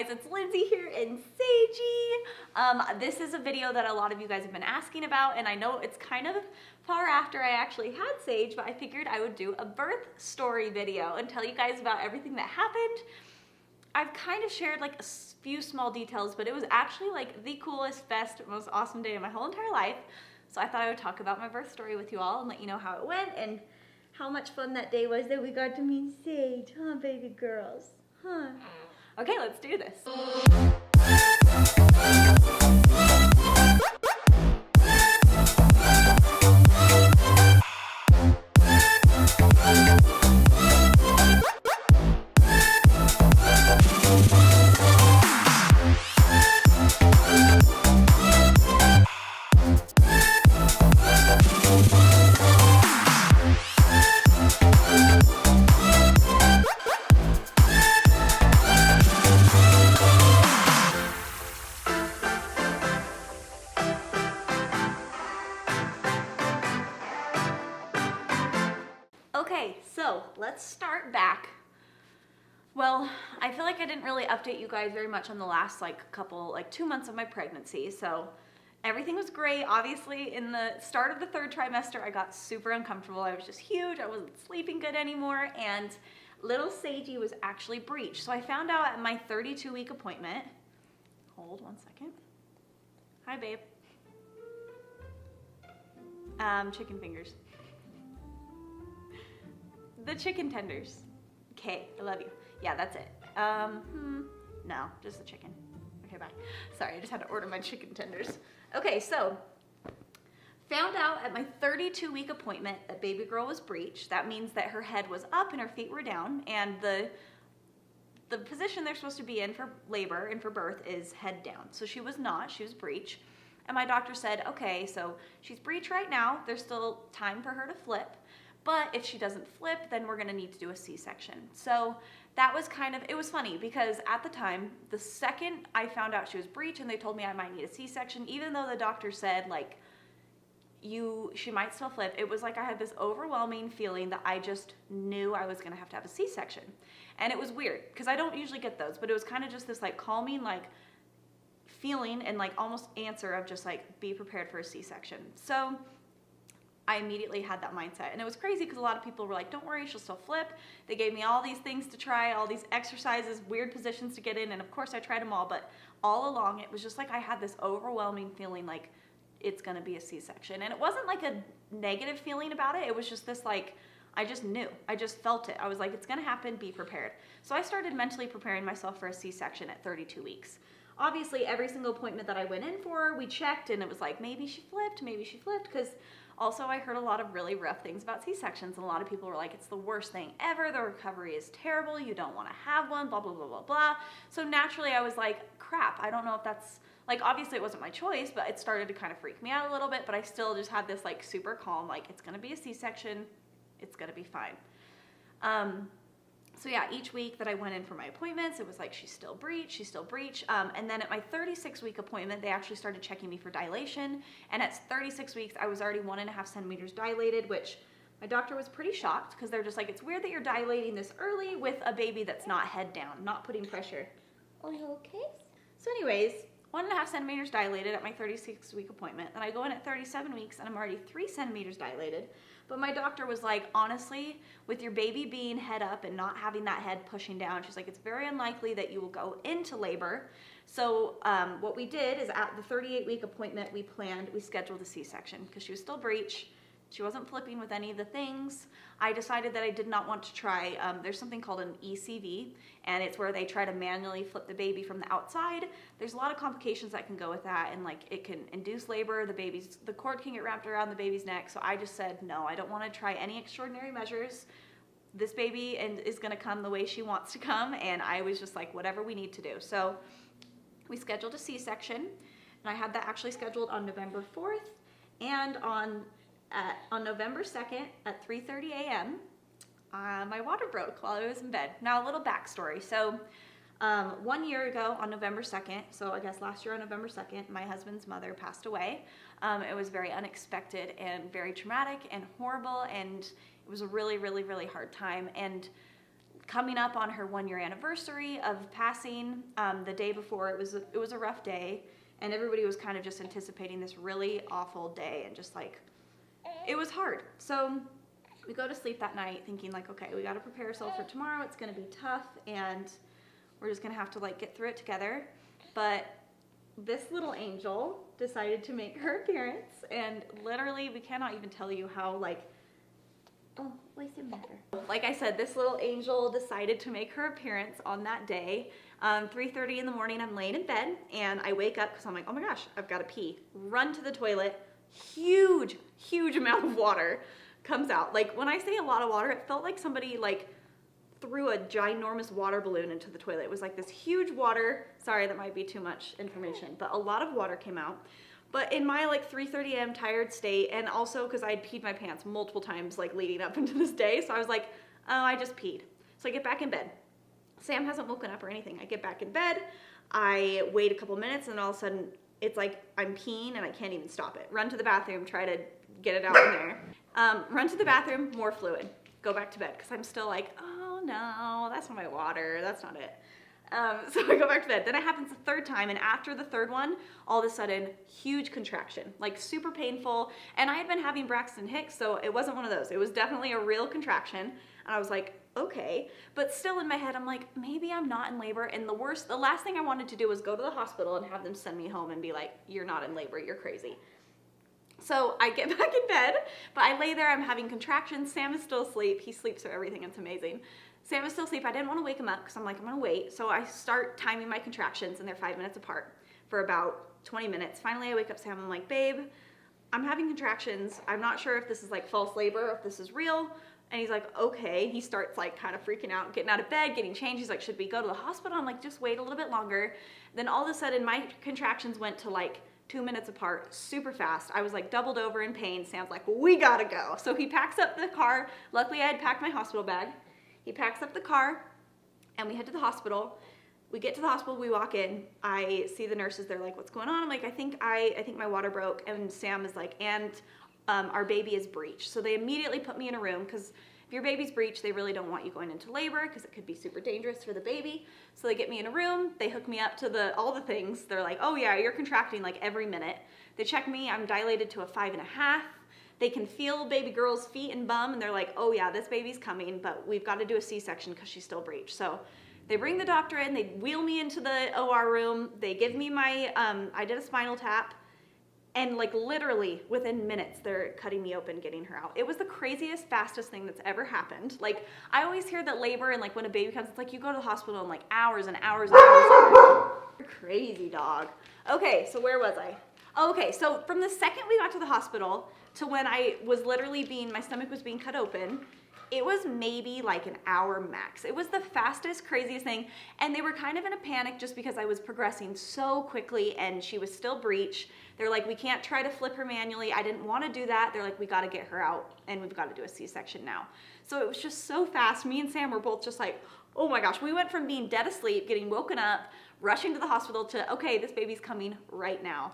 guys, it's Lindsay here in Sagey. This is a video that a lot of you guys have been asking about, and I know it's kind of far after I actually had Sage, but I figured I would do a birth story video and tell you guys about everything that happened. I've kind of shared like a few small details, but it was actually like the coolest, best, most awesome day of my whole entire life. So I thought I would talk about my birth story with you all and let you know how it went and how much fun that day was that we got to meet Sage, huh, baby girls? Huh? Okay, let's do this. Okay, so let's start back. Well, I feel like I didn't really update you guys very much on the last couple 2 months of my pregnancy. So everything was great. Obviously, in the start of the third trimester, I got super uncomfortable. I was just huge. I wasn't sleeping good anymore. And little Sagey was actually breech. So I found out at my 32-week appointment. Hold 1 second. Hi, babe. Chicken fingers. The chicken tenders. Okay, I love you. Yeah, that's it. No, just the chicken. Okay, bye. Sorry, I just had to order my chicken tenders. Okay, so found out at my 32-week appointment that baby girl was breech. That means that her head was up and her feet were down, and the position they're supposed to be in for labor and for birth is head down. So she was not, she was breech. And my doctor said, okay, so she's breech right now. There's still time for her to flip. But if she doesn't flip, then we're gonna need to do a C-section. So that was it was funny because at the time, the second I found out she was breech and they told me I might need a C-section, even though the doctor said she might still flip, it was like I had this overwhelming feeling that I just knew I was gonna have to have a C-section. And it was weird because I don't usually get those, but it was kind of just this calming feeling and almost answer of just be prepared for a C-section. So I immediately had that mindset. And it was crazy because a lot of people were like, don't worry, she'll still flip. They gave me all these things to try, all these exercises, weird positions to get in. And of course I tried them all, but all along it was just I had this overwhelming feeling it's gonna be a C-section. And it wasn't a negative feeling about it. It was just this I just knew, I just felt it. I was like, it's gonna happen, be prepared. So I started mentally preparing myself for a C-section at 32 weeks. Obviously every single appointment that I went in for, we checked and it was maybe she flipped, because also I heard a lot of really rough things about C-sections, and a lot of people were like, it's the worst thing ever, the recovery is terrible, you don't want to have one, blah, blah, blah, blah, blah. So naturally I was like, crap, I don't know if that's, obviously it wasn't my choice, but it started to kind of freak me out a little bit, but I still just had this super calm, it's gonna be a C-section, it's gonna be fine. So yeah, each week that I went in for my appointments, it was she's still breech. And then at my 36-week appointment, they actually started checking me for dilation. And at 36 weeks, I was already 1.5 centimeters dilated, which my doctor was pretty shocked because they're just it's weird that you're dilating this early with a baby that's not head down, not putting pressure. Are you okay? So anyways, 1.5 centimeters dilated at my 36-week appointment. Then I go in at 37 weeks and I'm already 3 centimeters dilated. But my doctor was like, honestly, with your baby being head up and not having that head pushing down, she's like, it's very unlikely that you will go into labor. So what we did is at the 38-week appointment, we scheduled a C-section because she was still breech. She wasn't flipping with any of the things. I decided that I did not want to try, there's something called an ECV, and it's where they try to manually flip the baby from the outside. There's a lot of complications that can go with that, and it can induce labor, the cord can get wrapped around the baby's neck, so I just said, no, I don't want to try any extraordinary measures. This baby is gonna come the way she wants to come, and I was just like, whatever we need to do. So we scheduled a C-section, and I had that actually scheduled on November 4th, and on November 2nd at 3:30 a.m., my water broke while I was in bed. Now a little backstory. So 1 year ago on November 2nd, so I guess last year on November 2nd, my husband's mother passed away. It was very unexpected and very traumatic and horrible, and it was a really, really, really hard time. And coming up on her 1-year anniversary of passing. The day before, it was a rough day, and everybody was kind of just anticipating this really awful day, and just like, it was hard. So we go to sleep that night thinking like, okay, we got to prepare ourselves for tomorrow. It's going to be tough, and we're just going to have to like get through it together. But this little angel decided to make her appearance, and literally we cannot even tell you how like, oh, why is it matter? Like I said, this little angel decided to make her appearance on that day. 3:30 in the morning, I'm laying in bed, and I wake up because I'm like, oh my gosh, I've got to pee. Run to the toilet. Huge amount of water comes out. Like, when I say a lot of water, it felt like somebody like threw a ginormous water balloon into the toilet. It was like this huge water. Sorry, that might be too much information, but a lot of water came out. But in my like 3:30 a.m. tired state, and also because I'd peed my pants multiple times like leading up into this day, so I was like, oh, I just peed. So I get back in bed. Sam hasn't woken up or anything. I get back in bed, I wait a couple minutes, and all of a sudden it's like I'm peeing and I can't even stop it. Run to the bathroom, try to get it out in there. Run to the bathroom, more fluid. Go back to bed because I'm still like, oh no, that's not my water, that's not it. So I go back to bed. Then it happens the third time, and after the third one, all of a sudden, huge contraction, like super painful. And I had been having Braxton Hicks, so it wasn't one of those. It was definitely a real contraction, and I was like, okay. But still in my head, I'm like, maybe I'm not in labor. And the last thing I wanted to do was go to the hospital and have them send me home and be like, you're not in labor, you're crazy. So I get back in bed, but I lay there, I'm having contractions. Sam is still asleep. He sleeps through everything, it's amazing. Sam is still asleep. I didn't want to wake him up because I'm like, I'm gonna wait. So I start timing my contractions, and they're 5 minutes apart for about 20 minutes. Finally, I wake up Sam. I'm like, babe, I'm having contractions. I'm not sure if this is like false labor or if this is real. And he's like, okay. He starts like kind of freaking out, getting out of bed, getting changed. He's like, should we go to the hospital? I'm like, just wait a little bit longer. Then all of a sudden my contractions went to like 2 minutes apart, super fast. I was like doubled over in pain. Sam's like, we gotta go. So he packs up the car. Luckily I had packed my hospital bag. He packs up the car, and we head to the hospital. We get to the hospital, we walk in. I see the nurses, they're like, what's going on? I'm like, I think my water broke. And Sam is like, and our baby is breech. So they immediately put me in a room, because if your baby's breech, they really don't want you going into labor because it could be super dangerous for the baby. So they get me in a room, they hook me up to all the things. They're like, oh yeah, you're contracting like every minute. They check me, I'm dilated to a 5.5. They can feel baby girl's feet and bum, and they're like, oh yeah, this baby's coming, but we've got to do a C-section because she's still breech. So they bring the doctor in, they wheel me into the OR room, they give me my, I did a spinal tap, and like literally within minutes, they're cutting me open, getting her out. It was the craziest, fastest thing that's ever happened. Like, I always hear that labor and like when a baby comes, it's like you go to the hospital in like hours and hours and hours. You're crazy, dog. Okay, so where was I? Okay, so from the second we got to the hospital to when I was literally my stomach was being cut open, it was maybe like an hour max. It was the fastest, craziest thing. And they were kind of in a panic just because I was progressing so quickly and she was still breech. They're like, we can't try to flip her manually. I didn't want to do that. They're like, we got to get her out and we've got to do a C-section now. So it was just so fast. Me and Sam were both just like, oh my gosh. We went from being dead asleep, getting woken up, rushing to the hospital to, okay, this baby's coming right now.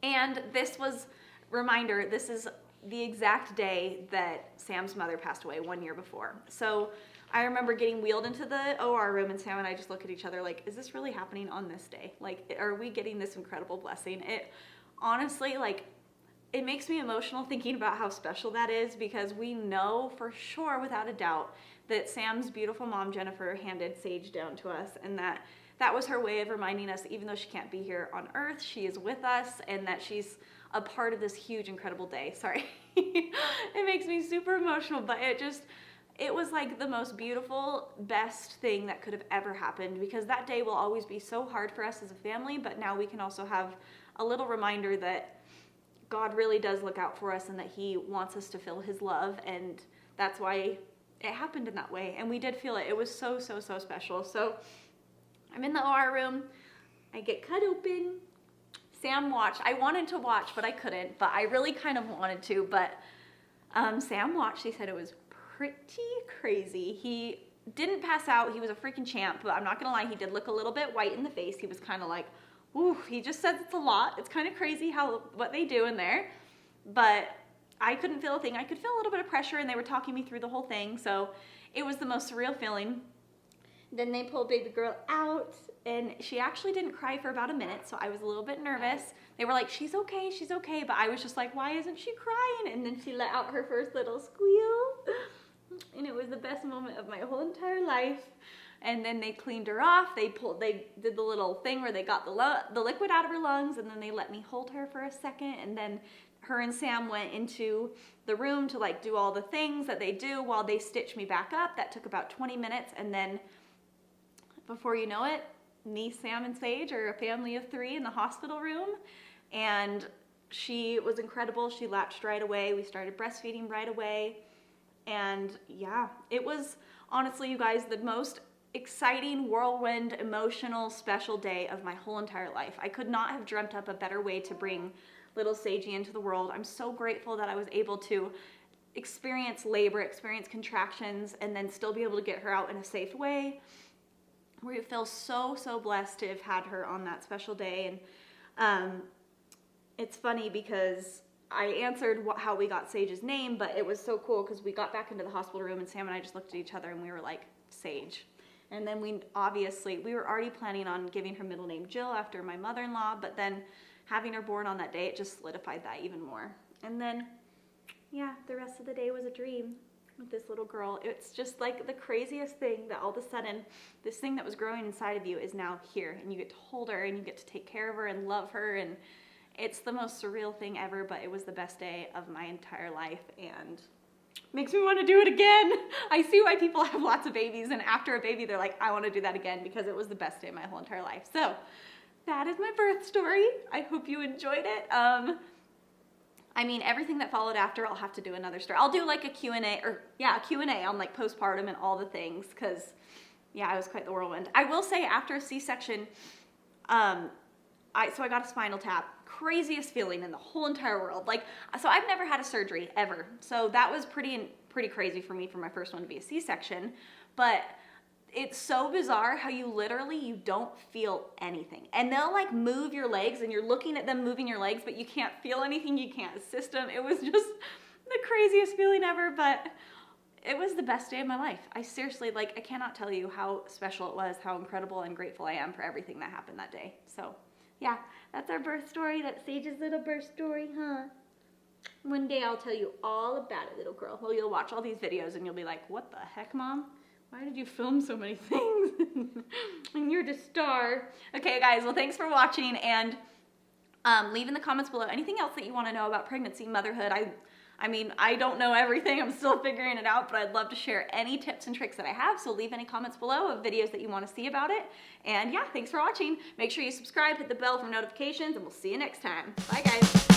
And this was, reminder, this is the exact day that Sam's mother passed away 1 year before. So I remember getting wheeled into the OR room, and Sam and I just look at each other like, is this really happening on this day? Like, are we getting this incredible blessing? It honestly, like, it makes me emotional thinking about how special that is, because we know for sure, without a doubt, that Sam's beautiful mom, Jennifer, handed Sage down to us, and that was her way of reminding us that even though she can't be here on earth, she is with us, and that she's a part of this huge, incredible day. Sorry. It makes me super emotional, but it was like the most beautiful, best thing that could have ever happened, because that day will always be so hard for us as a family, but now we can also have a little reminder that God really does look out for us and that he wants us to feel his love, and that's why it happened in that way. And we did feel it. It was so, so, so special. So I'm in the OR room. I get cut open. Sam watched. I wanted to watch, but I couldn't. But I really kind of wanted to. But Sam watched. He said it was pretty crazy. He didn't pass out. He was a freaking champ. But I'm not going to lie, he did look a little bit white in the face. He was kind of like, ooh, he just says it's a lot. It's kind of crazy what they do in there. But I couldn't feel a thing. I could feel a little bit of pressure, and they were talking me through the whole thing. So it was the most surreal feeling. Then they pulled baby girl out, and she actually didn't cry for about a minute, so I was a little bit nervous. They were like, she's okay, but I was just like, why isn't she crying? And then she let out her first little squeal, and it was the best moment of my whole entire life. And then they cleaned her off. They did the little thing where they got the liquid out of her lungs, and then they let me hold her for a second, and then her and Sam went into the room to like do all the things that they do while they stitched me back up. That took about 20 minutes, and then before you know it, me, Sam, and Sage are a family of 3 in the hospital room, and she was incredible. She latched right away. We started breastfeeding right away, and yeah, it was honestly, you guys, the most exciting, whirlwind, emotional, special day of my whole entire life. I could not have dreamt up a better way to bring little Sagey into the world. I'm so grateful that I was able to experience labor, experience contractions, and then still be able to get her out in a safe way. We feel so, so blessed to have had her on that special day. And it's funny because I answered how we got Sage's name, but it was so cool because we got back into the hospital room and Sam and I just looked at each other and we were like, Sage. And then we were already planning on giving her middle name Jill after my mother-in-law, but then having her born on that day, it just solidified that even more. And then, yeah, the rest of the day was a dream with this little girl. It's just like the craziest thing that all of a sudden this thing that was growing inside of you is now here, and you get to hold her and you get to take care of her and love her, and it's the most surreal thing ever, but it was the best day of my entire life and makes me want to do it again. I see why people have lots of babies, and after a baby they're like, I want to do that again, because it was the best day of my whole entire life. So that is my birth story. I hope you enjoyed it. I mean, everything that followed after, I'll have to do another story. I'll do like a Q&A, a Q&A on like postpartum and all the things, because yeah, it was quite the whirlwind. I will say after a C-section, so I got a spinal tap. Craziest feeling in the whole entire world. Like, so I've never had a surgery ever. So that was pretty crazy for me for my first one to be a C-section. But it's so bizarre how you don't feel anything. And they'll like move your legs and you're looking at them moving your legs, but you can't feel anything. You can't assist them. It was just the craziest feeling ever, but it was the best day of my life. I seriously, like, I cannot tell you how special it was, how incredible and grateful I am for everything that happened that day. So yeah, that's our birth story. That's Sage's little birth story, huh? One day I'll tell you all about it, little girl. Well, you'll watch all these videos and you'll be like, what the heck, Mom? Why did you film so many things? And you're the star. Okay, guys, well, thanks for watching, and leave in the comments below anything else that you want to know about pregnancy, motherhood. I mean, I don't know everything. I'm still figuring it out, but I'd love to share any tips and tricks that I have, so leave any comments below of videos that you want to see about it. And yeah, thanks for watching. Make sure you subscribe, hit the bell for notifications, and we'll see you next time. Bye, guys.